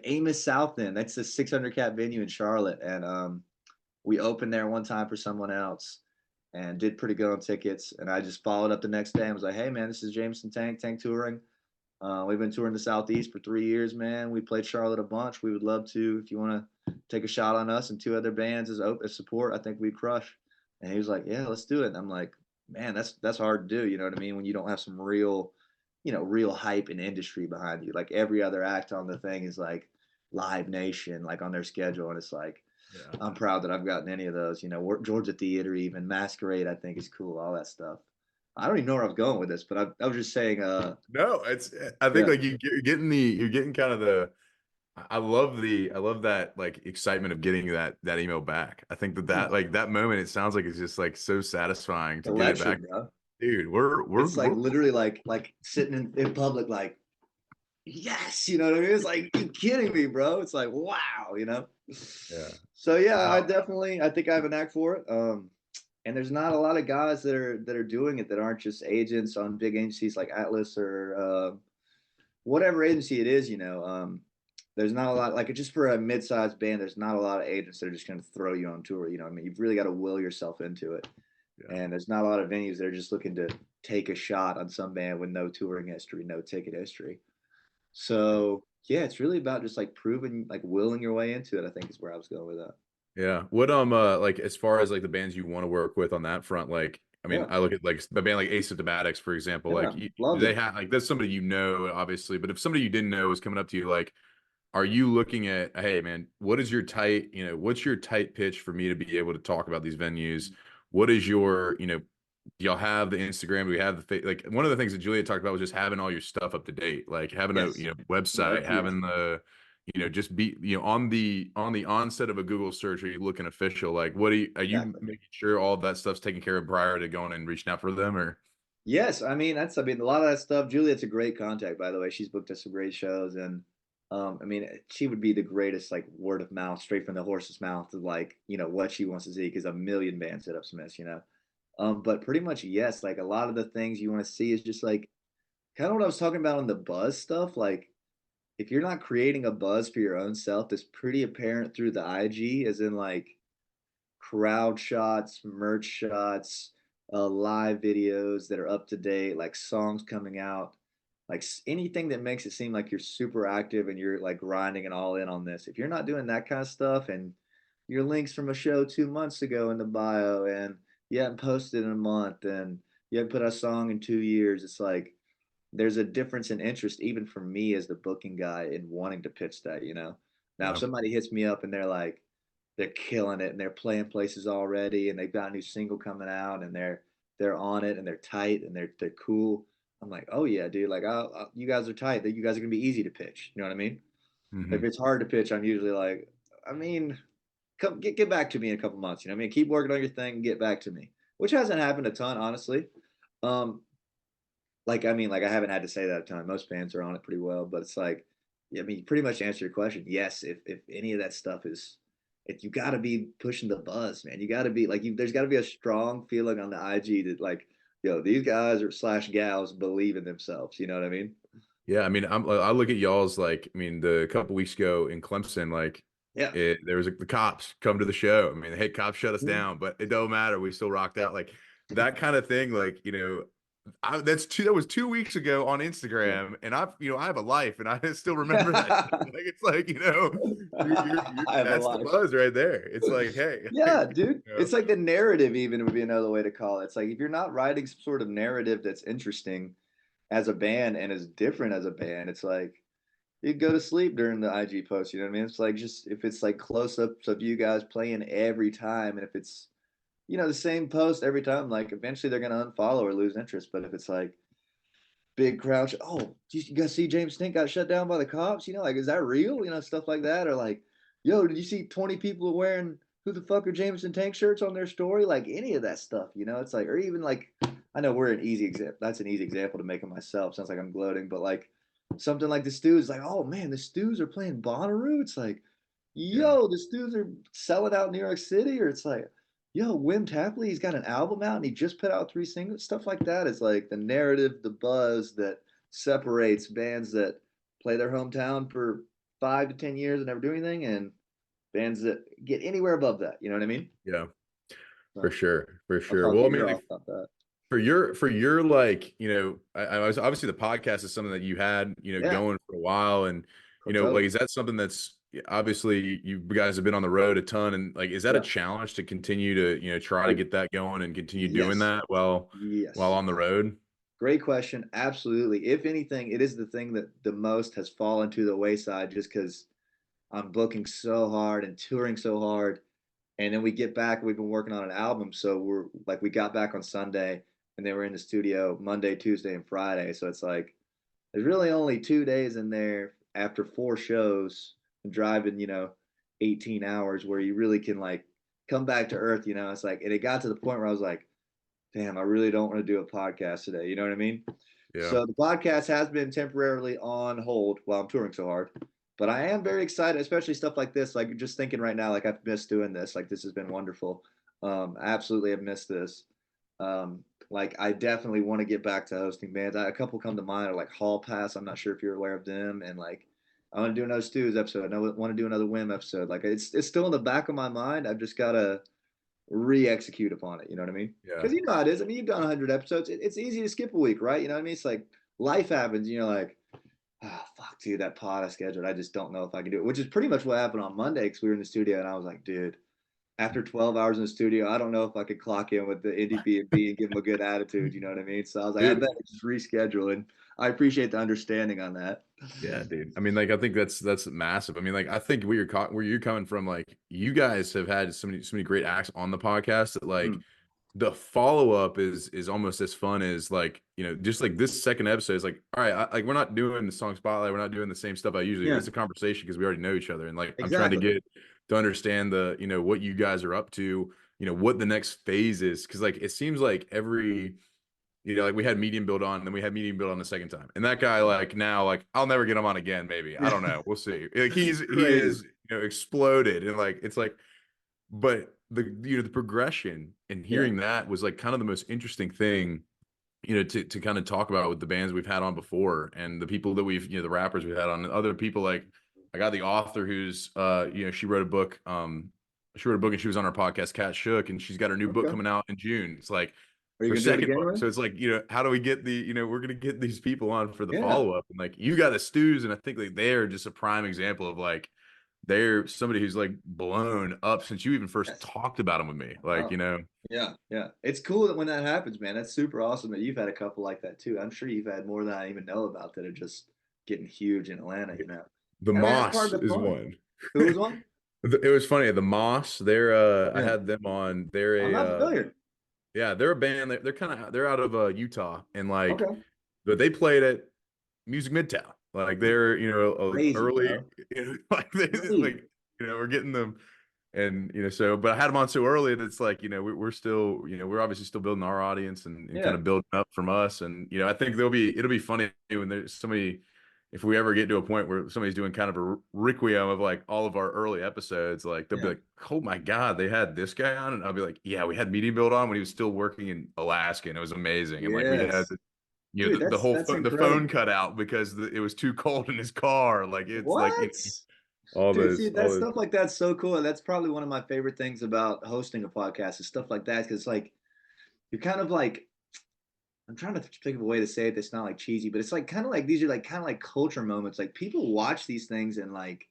Speaker 2: Amos South End. That's the 600 cap venue in Charlotte. And we opened there one time for someone else and did pretty good on tickets. And I just followed up the next day and was like, hey man, this is Jameson Tank Touring. We've been touring the Southeast for 3 years, man. We played Charlotte a bunch. We would love to, if you want to take a shot on us and 2 other bands as support, I think we'd crush. And he was like, yeah, let's do it. And I'm like, man, that's hard to do. You know what I mean? When you don't have some real hype and industry behind you. Like every other act on the thing is like Live Nation, like on their schedule. And it's like,
Speaker 1: yeah.
Speaker 2: I'm proud that I've gotten any of those. Georgia Theater, even Masquerade, I think is cool. All that stuff. I don't even know where I was going with this, but I was just saying,
Speaker 1: No, I think
Speaker 2: yeah,
Speaker 1: like you're getting kind of I love that like excitement of getting that email back. I think that like that moment, it sounds like it's just like so satisfying to get it back.
Speaker 2: electric, bro.
Speaker 1: Dude, we're
Speaker 2: It's like
Speaker 1: we're
Speaker 2: literally like sitting in public, like, yes, you know what I mean? It's like, you kidding me, bro? It's like, wow.
Speaker 1: yeah.
Speaker 2: So yeah,
Speaker 1: No.
Speaker 2: I think I have a knack for it. And there's not a lot of guys that are doing it that aren't just agents on big agencies like Atlas or whatever agency it is. There's not a lot, like just for a mid-sized band, there's not a lot of agents that are just going to throw you on tour. I mean, you've really got to will yourself into it.
Speaker 1: Yeah.
Speaker 2: And there's not a lot of venues that are just looking to take a shot on some band with no touring history, no ticket history. So yeah, it's really about just like proving, like willing your way into it, I think is where I was going with that.
Speaker 1: Yeah. What like as far as like the bands you want to work with on that front, like I mean,
Speaker 2: Yeah.
Speaker 1: I look at like a band like Asymptomatics, for example,
Speaker 2: Yeah.
Speaker 1: like
Speaker 2: Love
Speaker 1: they
Speaker 2: them.
Speaker 1: have like that's somebody obviously, but if somebody you didn't know was coming up to you, like, are you looking at, hey man, what's your tight pitch for me to be able to talk about these venues? What is your, do y'all have the Instagram? Do we have like one of the things that Julia talked about was just having all your stuff up to date, like having a,
Speaker 2: Yes. No,
Speaker 1: website,
Speaker 2: that's huge.
Speaker 1: having the, just be, on the onset of a Google search, are you looking official? Like, are you
Speaker 2: Exactly.
Speaker 1: making sure all that stuff's taken care of prior to going and reaching out for them or?
Speaker 2: Yes, I mean a lot of that stuff. Juliet's a great contact, by the way. She's booked us some great shows, and I mean she would be the greatest like word of mouth, straight from the horse's mouth, of like what she wants to see because a million bands hit up Smiths. But pretty much yes, like a lot of the things you want to see is just like kind of what I was talking about on the buzz stuff. Like if you're not creating a buzz for your own self, that's pretty apparent through the IG, as in like crowd shots, merch shots, live videos that are up to date, like songs coming out, like anything that makes it seem like you're super active and you're like grinding and all in on this. If you're not doing that kind of stuff and your links from a show 2 months ago in the bio and you haven't posted in a month and you haven't put out a song in 2 years, it's like there's a difference in interest even for me as the booking guy in wanting to pitch that. Now if
Speaker 1: Yeah.
Speaker 2: somebody hits me up and they're killing it and they're playing places already and they've got a new single coming out and they're on it and they're tight and they're cool. I'm like, oh yeah, dude, like you guys are tight. That you guys are gonna be easy to pitch. You know what I mean? If
Speaker 1: Hmm.
Speaker 2: it's hard to pitch, I'm usually like, I mean, come get back to me in a couple months. You know what I mean? Keep working on your thing and get back to me, which hasn't happened a ton, honestly. Um, like, I mean, like I haven't had to say that a ton. Most bands are on it pretty well, but it's like, yeah, I mean, you pretty much answer your question. Yes, if any of that stuff is, if you got to be pushing the buzz, man, you got to be like, there's got to be a strong feeling on the IG that like, yo, these guys or slash gals believe in themselves. You know what I mean?
Speaker 1: Yeah, I mean, I look at y'all's like, I mean, the couple weeks ago in Clemson, like,
Speaker 2: Yeah.
Speaker 1: there was like the cops come to the show. I mean, hey, cops shut us
Speaker 2: Mhm.
Speaker 1: down, but it don't matter. We still rocked out, like that kind of thing. Like, that was 2 weeks ago on
Speaker 2: Yeah.
Speaker 1: Instagram, and I have a life, and I still remember that. Like, it's like,
Speaker 2: I have a
Speaker 1: that's the
Speaker 2: life.
Speaker 1: buzz right there. It's like, hey,
Speaker 2: Yeah, dude.
Speaker 1: you know,
Speaker 2: It's like the narrative, even would be another way to call it. It's like if you're not writing some sort of narrative that's interesting as a band and is different as a band, it's like you go to sleep during the IG post. You know what I mean? It's like just if it's like close ups of you guys playing every time, and if it's the same post every time, like eventually they're gonna unfollow or lose interest. But if it's like big crowd, oh, you guys see Jameson got shut down by the cops? Like is that real? Stuff like that, or like, yo, did you see 20 people wearing who the fuck are Jameson Tank shirts on their story? Like any of that stuff, it's like, or even like, I know we're an easy example. That's an easy example to make of myself. Sounds like I'm gloating, but like something like the Stews, like, oh man, the Stews are playing Bonnaroo. It's like,
Speaker 1: yeah,
Speaker 2: yo, the Stews are selling out New York City, or it's like, yo, Wim Tapley, he's got an album out and he just put out 3 singles. Stuff like that is like the narrative, the buzz that separates bands that play their hometown for 5 to 10 years and never do anything, and bands that get anywhere above that. You know what I mean?
Speaker 1: yeah, for
Speaker 2: So
Speaker 1: sure, for
Speaker 2: I'll
Speaker 1: sure.
Speaker 2: talk
Speaker 1: Well,
Speaker 2: to
Speaker 1: I
Speaker 2: you
Speaker 1: mean,
Speaker 2: off
Speaker 1: like,
Speaker 2: about that.
Speaker 1: for your like, I was obviously the podcast is something that you had,
Speaker 2: Yeah,
Speaker 1: going for a while, and like,
Speaker 2: totally.
Speaker 1: is that something that's obviously you guys have been on the road a ton, and like, is that a
Speaker 2: Yeah.
Speaker 1: challenge to continue to try to get that going and continue doing
Speaker 2: Yes.
Speaker 1: that while
Speaker 2: Yes.
Speaker 1: on the road?
Speaker 2: Great question. Absolutely. If anything, it is the thing that the most has fallen to the wayside just because I'm booking so hard and touring so hard. And then we get back, we've been working on an album. So we're like, we got back on Sunday and then we're in the studio Monday, Tuesday, and Friday. So it's like, there's really only 2 days in there after 4 shows and driving, 18 hours where you really can like come back to earth. It's like, and it got to the point where I was like, damn, I really don't want to do a podcast today. You know what I mean?
Speaker 1: Yeah,
Speaker 2: So the podcast has been temporarily on hold while I'm touring so hard. But I am very excited, especially stuff like this. Like just thinking right now, like I've missed doing this. Like this has been wonderful. I absolutely have missed this. Like I definitely want to get back to hosting bands. A couple come to mind are like Hall Pass. I'm not sure if you're aware of them. And like I want to do another Stews episode. I want to do another Wim episode. Like it's still in the back of my mind. I've just gotta re-execute upon it. You know what I mean?
Speaker 1: yeah,
Speaker 2: Because you know how it is. I mean, you've done 100 episodes. It's easy to skip a week, right? You know what I mean? It's like life happens. Like, oh, fuck, dude, that pod I scheduled. I just don't know if I can do it. Which is pretty much what happened on Monday because we were in the studio and I was like, dude, after 12 hours in the studio, I don't know if I could clock in with the Indiebnb and give them a good attitude. You know what I mean? So I was like, I
Speaker 1: dude.
Speaker 2: better just reschedule. And I appreciate the understanding on that.
Speaker 1: Yeah, dude. I mean, like, I think that's massive. I mean, like, I think where you're coming from, like, you guys have had so many great acts on the podcast that, like,
Speaker 2: Mm,
Speaker 1: the follow up is almost as fun as, like, just like this second episode is like, all right, like, we're not doing the song spotlight, we're not doing the same stuff I usually do.
Speaker 2: yeah,
Speaker 1: It's a conversation because we already know each other, and like, I'm trying to
Speaker 2: exactly.
Speaker 1: get to understand what you guys are up to, what the next phase is, because like it seems like every like we had medium build on, and then we had medium build on the second time. And that guy, like now, like I'll never get him on again, maybe. I don't know. We'll see. Like he
Speaker 2: Crazy.
Speaker 1: is, exploded. And like it's like, but the progression and
Speaker 2: Yeah.
Speaker 1: hearing that was like kind of the most interesting thing, to kind of talk about with the bands we've had on before and the people that we've, the rappers we've had on, and other people. Like I got the author who's she wrote a book, and she was on our podcast, Cat Shook, and she's got her new book
Speaker 2: Okay.
Speaker 1: coming out in June. It's like
Speaker 2: Are you
Speaker 1: her
Speaker 2: going to do it
Speaker 1: second
Speaker 2: again,
Speaker 1: book.
Speaker 2: man?
Speaker 1: So it's like, how do we get we're gonna get these people on for the
Speaker 2: Yeah.
Speaker 1: follow-up. And like you got the Stews, and I think like they're just a prime example of like they're somebody who's like blown up since you even first
Speaker 2: Yes.
Speaker 1: talked about them with me. Like,
Speaker 2: Oh, yeah, yeah. It's cool that when that happens, man. That's super awesome that you've had a couple like that too. I'm sure you've had more than I even know about that are just getting huge in Atlanta.
Speaker 1: the
Speaker 2: And I mean, that's part
Speaker 1: Moss
Speaker 2: of the
Speaker 1: is
Speaker 2: fun.
Speaker 1: one.
Speaker 2: Who was one?
Speaker 1: It was funny. The Moss, I
Speaker 2: Yeah.
Speaker 1: had them on. They're
Speaker 2: I'm not familiar.
Speaker 1: yeah, they're a band. They're out of Utah, and like,
Speaker 2: Okay.
Speaker 1: but they played at Music Midtown. Like they're,
Speaker 2: Crazy,
Speaker 1: early,
Speaker 2: bro.
Speaker 1: like they
Speaker 2: Crazy.
Speaker 1: like, we're getting them. And so, but I had them on so early that it's like, we're still, we're obviously still building our audience and kind
Speaker 2: Yeah,
Speaker 1: of building up from us. And I think it'll be funny when there's somebody, if we ever get to a point where somebody's doing kind of a requiem of like all of our early episodes, like they'll be
Speaker 2: yeah,
Speaker 1: like, oh my God, they had this guy on. And I'll be like, yeah, we had Media Build on when he was still working in Alaska, and it was amazing. And like we had,
Speaker 2: yes, dude,
Speaker 1: the whole
Speaker 2: that's
Speaker 1: the phone
Speaker 2: incredible.
Speaker 1: cut out because it was too cold in his car. Like it's like,
Speaker 2: What?
Speaker 1: all
Speaker 2: Dude, see,
Speaker 1: those,
Speaker 2: that stuff like that's so cool. And that's probably one of my favorite things about hosting a podcast is stuff like that. Cause like you're kind of like I'm trying to think of a way to say it that's not like cheesy, but it's like kind of like these are like kind of like culture moments. Like people watch these things and like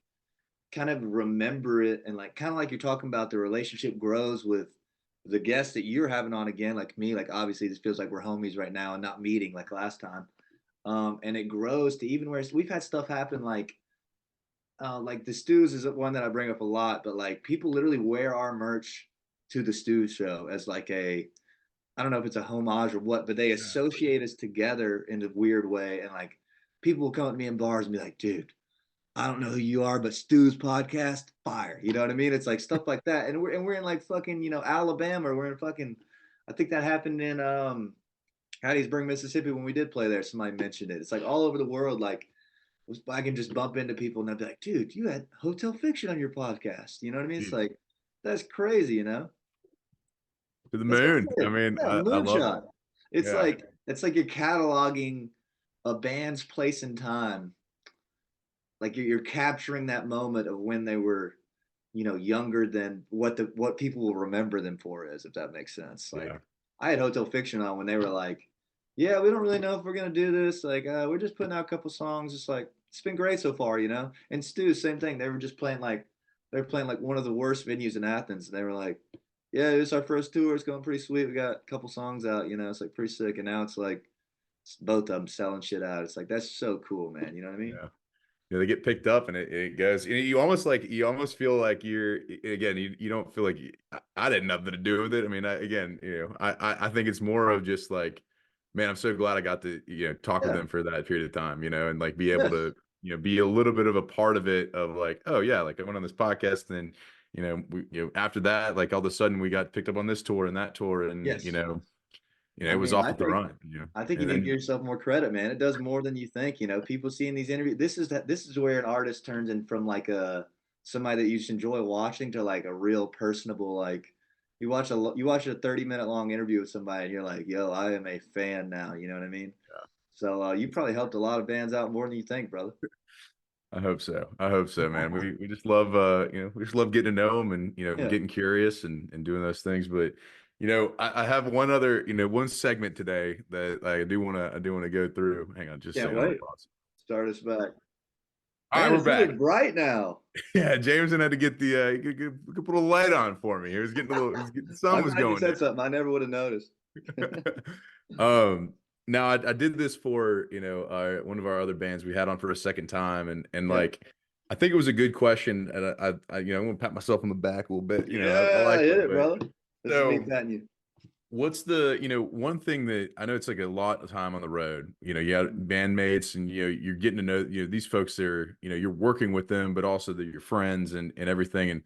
Speaker 2: kind of remember it and like kind of like you're talking about the relationship grows with the guests that you're having on again, like me. Like obviously this feels like we're homies right now and not meeting like last time. And it grows to even where we've had stuff happen like the stews is one that I bring up a lot, but like people literally wear our merch to the stew show as like a I don't know if it's a homage or what, but they associate us together in a weird way. And like people will come up to me in bars and be like, dude, I don't know who you are, but Stu's podcast, fire. You know what I mean? It's like stuff like that. And we're in like fucking, Alabama, or we're in fucking I think that happened in Hattiesburg, Mississippi when we did play there. Somebody mentioned it. It's like all over the world, like I can just bump into people and they'll be like, dude, you had Hotel Fiction on your podcast. You know what I mean? It's
Speaker 1: Jeez,
Speaker 2: like, that's crazy.
Speaker 1: to the
Speaker 2: That's what
Speaker 1: moon.
Speaker 2: I'm
Speaker 1: I
Speaker 2: saying.
Speaker 1: mean,
Speaker 2: Yeah,
Speaker 1: I love it.
Speaker 2: moonshot. It's
Speaker 1: Yeah.
Speaker 2: like you're cataloging a band's place and time. Like you're capturing that moment of when they were, younger than what people will remember them for is, if that makes sense. Like
Speaker 1: Yeah.
Speaker 2: I had Hotel Fiction on when they were like, yeah, we don't really know if we're gonna do this. Like, we're just putting out a couple songs. It's like it's been great so far. And Stu, same thing. They were just playing like they were playing like one of the worst venues in Athens, and they were like, yeah, it's our first tour. It's going pretty sweet. We got a couple songs out. It's like pretty sick. And now it's like it's both of them selling shit out. It's like that's so cool, man. You know what I mean?
Speaker 1: Yeah. They get picked up and it goes. You almost feel like you're again. You don't feel like I did nothing to do with it. I mean, again, I think it's more of just like, man, I'm so glad I got to talk with
Speaker 2: Yeah.
Speaker 1: them for that period of time, and like be able
Speaker 2: Yes.
Speaker 1: to be a little bit of a part of it. Of like, oh yeah, like I went on this podcast, and then we after that, like all of a sudden we got picked up on this tour and that tour, and
Speaker 2: Yes.
Speaker 1: it
Speaker 2: I
Speaker 1: was
Speaker 2: mean,
Speaker 1: off with the run,
Speaker 2: I think you
Speaker 1: and
Speaker 2: need to give
Speaker 1: then
Speaker 2: yourself more credit, man. It does more than you think. People seeing these interviews. This is where an artist turns in from like a somebody that you just enjoy watching to like a real personable like. You watch a 30-minute long interview with somebody and you're like, yo, I am a fan now. You know what I mean? So you probably helped a lot of bands out more than you think, brother.
Speaker 1: I hope so. I hope so, man. We just love we just love getting to know them and
Speaker 2: Yeah,
Speaker 1: getting curious and doing those things. But I have one other one segment today that I do want to go through. Hang on, just a
Speaker 2: can't
Speaker 1: second. I'm gonna
Speaker 2: wait.
Speaker 1: pause.
Speaker 2: Start us back.
Speaker 1: All right,
Speaker 2: Man,
Speaker 1: we're
Speaker 2: it's really
Speaker 1: back.
Speaker 2: bright now.
Speaker 1: Yeah, Jameson had to get the put a light on for me. He was getting the sun
Speaker 2: I'm
Speaker 1: was
Speaker 2: glad you
Speaker 1: going
Speaker 2: said something. I never would have noticed.
Speaker 1: um now I did this for one of our other bands we had on for a second time and
Speaker 2: Yeah.
Speaker 1: like I think it was a good question and I'm gonna pat myself on the back a little bit. I
Speaker 2: Yeah,
Speaker 1: like
Speaker 2: hit
Speaker 1: it.
Speaker 2: it,
Speaker 1: But
Speaker 2: brother. This is me
Speaker 1: so
Speaker 2: patting you.
Speaker 1: what's the one thing that I know it's like a lot of time on the road, you got bandmates and you're getting to know these folks are you're working with them but also they're your friends and everything. And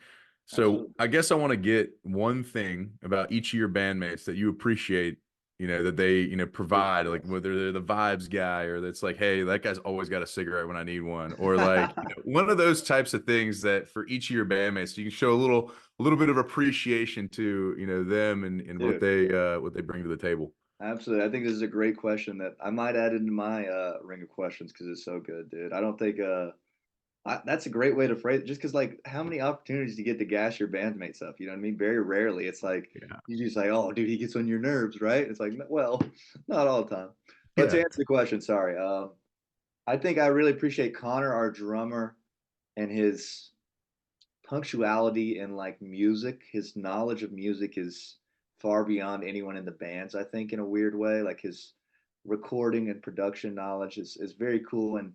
Speaker 1: so
Speaker 2: Absolutely.
Speaker 1: I guess I want to get one thing about each of your bandmates that you appreciate that they provide, like whether they're the vibes guy or that's like, hey, that guy's always got a cigarette when I need one, or like one of those types of things that for each of your bandmates you can show a little bit of appreciation to them and
Speaker 2: Dude,
Speaker 1: what they bring to the table.
Speaker 2: absolutely. I think this is a great question that I might add into my ring of questions because it's so good, dude. I don't think that's a great way to phrase it. Just because, like, how many opportunities do you get to gas your bandmates up? You know what I mean? Very rarely. It's like
Speaker 1: Yeah,
Speaker 2: you just like, oh, dude, he gets on your nerves, right? It's like, well, not all the time. But to
Speaker 1: yeah,
Speaker 2: answer the question, sorry. I think I really appreciate Connor, our drummer, and his punctuality and like music. His knowledge of music is far beyond anyone in the bands, I think, in a weird way. Like his recording and production knowledge is very cool. And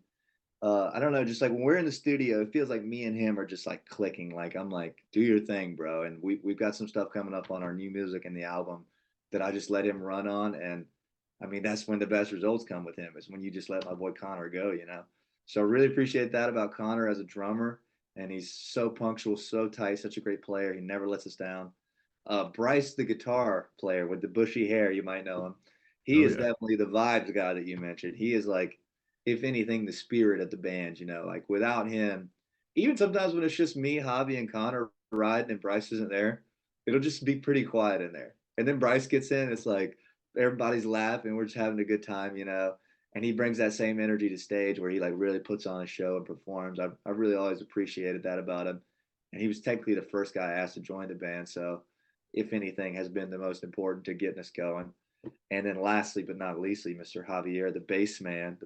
Speaker 2: I don't know, just like when we're in the studio, it feels like me and him are just like clicking. Like I'm like, do your thing, bro. And we've got some stuff coming up on our new music and the album that I just let him run on. And I mean, that's when the best results come with him, is when you just let my boy Connor go. So I really appreciate that about Connor as a drummer. and he's so punctual, so tight, such a great player. He never lets us down. Bryce, the guitar player with the bushy hair, you might know him. He
Speaker 1: Oh
Speaker 2: is
Speaker 1: yeah.
Speaker 2: definitely the vibes guy that you mentioned. He is like, if anything, the spirit of the band. You know, like without him, even sometimes when it's just me, Javi, and Connor riding, and Bryce isn't there, it'll just be pretty quiet in there. And then Bryce gets in, it's like everybody's laughing, we're just having a good time, you know. And he brings that same energy to stage where he like really puts on a show and performs. I've really always appreciated that about him. And he was technically the first guy asked to join the band, so if anything, has been the most important to getting us going. And then lastly, but not leastly, Mr. Javier, the bass man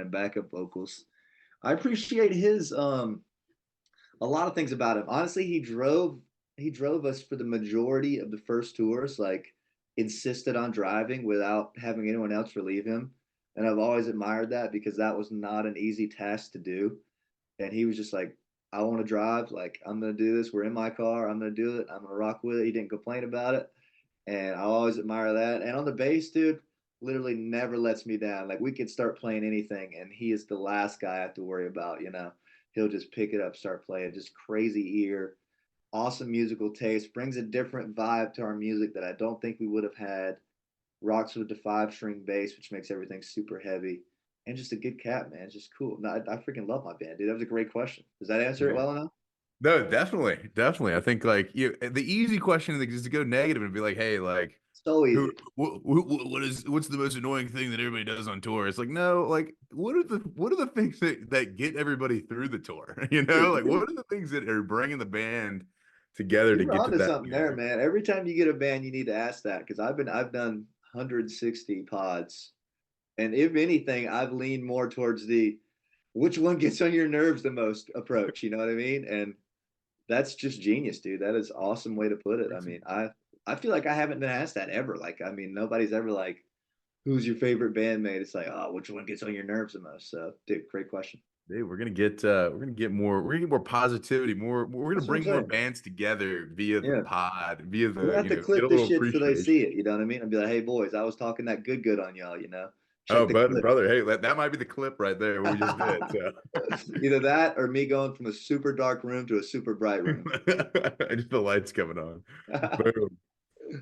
Speaker 2: and backup vocals. I appreciate his a lot of things about him. Honestly, he drove us for the majority of the first tours, like insisted on driving without having anyone else relieve him. And I've always admired that because that was not an easy task to do. And he was just like, I want to drive, like I'm gonna do this. We're in my car, I'm gonna do it, I'm gonna rock with it. He didn't complain about it. And I always admire that. And on the bass, dude, literally never lets me down. Like we could start playing anything, and he is the last guy I have to worry about. You know, he'll just pick it up, start playing. Just crazy ear, awesome musical taste, brings a different vibe to our music that I don't think we would have had. Rocks with the 5 string bass, which makes everything super heavy. And just a good cat, man. It's just cool. No, I freaking love my band, dude. That was a great question. Does that answer it
Speaker 1: Yeah.
Speaker 2: well enough?
Speaker 1: No, definitely, definitely. I think like the easy question is to go negative and be like, hey, like,
Speaker 2: So
Speaker 1: who,
Speaker 2: easy.
Speaker 1: what's the most annoying thing that everybody does on tour? It's like, no, like, what are the things that get everybody through the tour? You know,
Speaker 2: Dude,
Speaker 1: like, what are the things that are bringing the band together to
Speaker 2: you're
Speaker 1: get to
Speaker 2: onto
Speaker 1: that
Speaker 2: something there,
Speaker 1: point?
Speaker 2: man. Every time you get a band, you need to ask that because I've done 160 pods, and if anything, I've leaned more towards the which one gets on your nerves the most approach. You know what I mean? And that's just genius, dude. That is an awesome way to put it. I mean, I feel like I haven't been asked that ever. Like, I mean, nobody's ever like, who's your favorite bandmate? It's like, oh, which one gets on your nerves the most? So, dude, great question.
Speaker 1: Dude, we're gonna get more positivity, we're gonna
Speaker 2: That's what I'm
Speaker 1: bring more
Speaker 2: saying.
Speaker 1: bands together via the
Speaker 2: Yeah.
Speaker 1: pod, via
Speaker 2: We're
Speaker 1: the,
Speaker 2: gonna have to
Speaker 1: get
Speaker 2: clip
Speaker 1: a
Speaker 2: this
Speaker 1: little
Speaker 2: shit so they
Speaker 1: appreciation.
Speaker 2: see it. You know what I mean? And be like, hey boys, I was talking that good on y'all. You know,
Speaker 1: Oh,
Speaker 2: check the
Speaker 1: but
Speaker 2: clip.
Speaker 1: brother, hey, that might be the clip right there what we just did. So
Speaker 2: Either that or me going from a super dark room to a super bright room.
Speaker 1: just the lights coming on. Boom.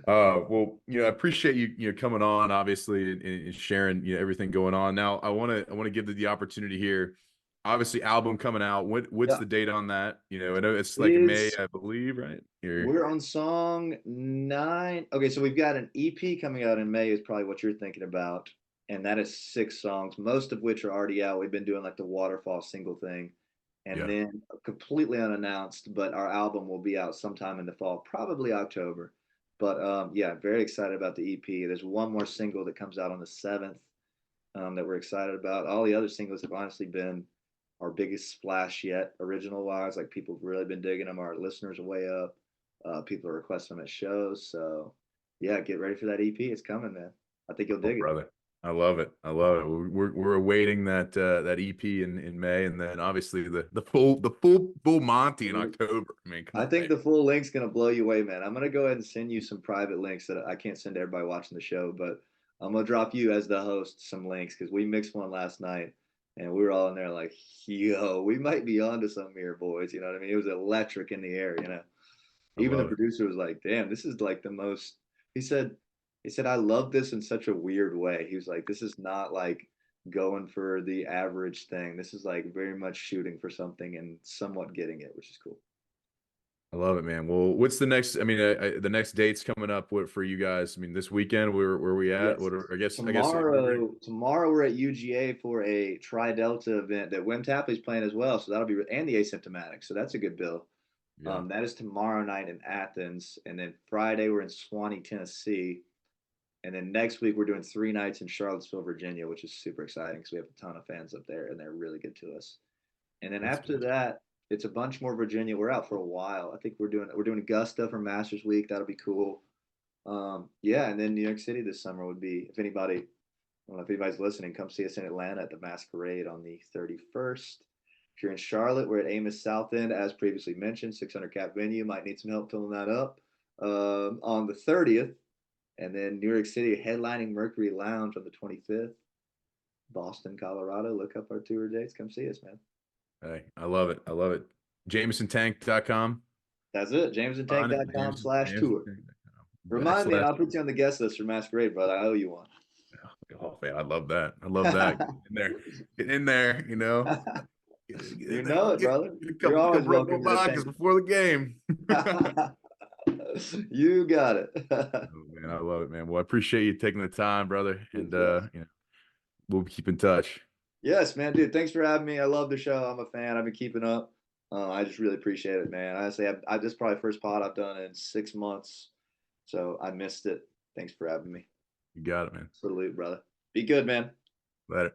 Speaker 1: Well, I appreciate you coming on, obviously, and sharing, everything going on. Now, I want to give the opportunity here. Obviously, album coming out. What's
Speaker 2: Yeah,
Speaker 1: the date on that? I know it's
Speaker 2: it
Speaker 1: like in May,
Speaker 2: is.
Speaker 1: I believe, right? Here.
Speaker 2: We're on song 9. Okay, so we've got an EP coming out in May, is probably what you're thinking about. And that is 6 songs, most of which are already out. We've been doing like the waterfall single thing. And
Speaker 1: Yeah.
Speaker 2: then completely unannounced, but our album will be out sometime in the fall, probably October. But yeah, very excited about the EP. There's one more single that comes out on the 7th that we're excited about. All the other singles have honestly been our biggest splash yet, original wise. Like people have really been digging them. Our listeners are way up. People are requesting them at shows. So yeah, get ready for that EP. It's coming, man. I think you'll
Speaker 1: Oh,
Speaker 2: dig it.
Speaker 1: brother. I love it. I love it. We're awaiting that EP in May, and then obviously the full Monty in October. I mean, come
Speaker 2: I
Speaker 1: on,
Speaker 2: think
Speaker 1: man.
Speaker 2: the full link's gonna blow you away, man. I'm gonna go ahead and send you some private links that I can't send to everybody watching the show, but I'm gonna drop you as the host some links because we mixed one last night and we were all in there like, yo, we might be onto something here, boys. You know what I mean? It was electric in the air, you know.
Speaker 1: I
Speaker 2: Even the
Speaker 1: love it.
Speaker 2: producer was like, damn, this is like the most he said he said, I love this in such a weird way. He was like, this is not like going for the average thing. This is like very much shooting for something and somewhat getting it, which is cool.
Speaker 1: I love it, man. Well, what's the next? I mean, the next dates coming up. What for you guys? I mean, this weekend, where we at?
Speaker 2: Yes.
Speaker 1: What are, I guess
Speaker 2: Tomorrow we're at UGA for a Tri Delta event that Wim Tapley's playing as well. So that'll be and the asymptomatic. So that's a good bill.
Speaker 1: yeah.
Speaker 2: That is tomorrow night in Athens, and then Friday we're in Swanee, Tennessee, and then next week we're doing 3 nights in Charlottesville, Virginia, which is super exciting because we have a ton of fans up there and they're really good to us. And then
Speaker 1: That's
Speaker 2: after
Speaker 1: good.
Speaker 2: that, it's a bunch more Virginia. We're out for a while. I think we're doing Augusta for Masters Week. That'll be cool. Yeah, and then New York City this summer would be if anybody, I don't know if anybody's listening, come see us in Atlanta at the Masquerade on the 31st. If you're in Charlotte, we're at Amos South End, as previously mentioned, 600 cap venue. Might need some help filling that up on the 30th, and then New York City headlining Mercury Lounge on the 25th. Boston, Colorado. Look up our tour dates. Come see us, man.
Speaker 1: Hey, I love it. I love it. JamesonTank.com.
Speaker 2: That's it.
Speaker 1: On it.
Speaker 2: JamesonTank.com/tour. Remind me, and
Speaker 1: /.
Speaker 2: I'll put you on the guest list for Masquerade, brother. I owe you one.
Speaker 1: Oh man, I love that. I love that. Get in there. Get in there, you know. Get
Speaker 2: You
Speaker 1: in there.
Speaker 2: know it,
Speaker 1: Get
Speaker 2: brother.
Speaker 1: a
Speaker 2: You're
Speaker 1: couple
Speaker 2: always
Speaker 1: vodkas
Speaker 2: welcome to the tank.
Speaker 1: before the game.
Speaker 2: You got it.
Speaker 1: Oh man, I love it, man. Well, I appreciate you taking the time, brother. And
Speaker 2: Yeah.
Speaker 1: we'll keep in touch.
Speaker 2: Yes, man, dude. Thanks for having me. I love the show. I'm a fan. I've been keeping up. I just really appreciate it, man. Honestly, I this is probably the first pod I've done in 6 months, so I missed it. Thanks for having me.
Speaker 1: You got it, man.
Speaker 2: Salute, brother. Be good, man.
Speaker 1: Later.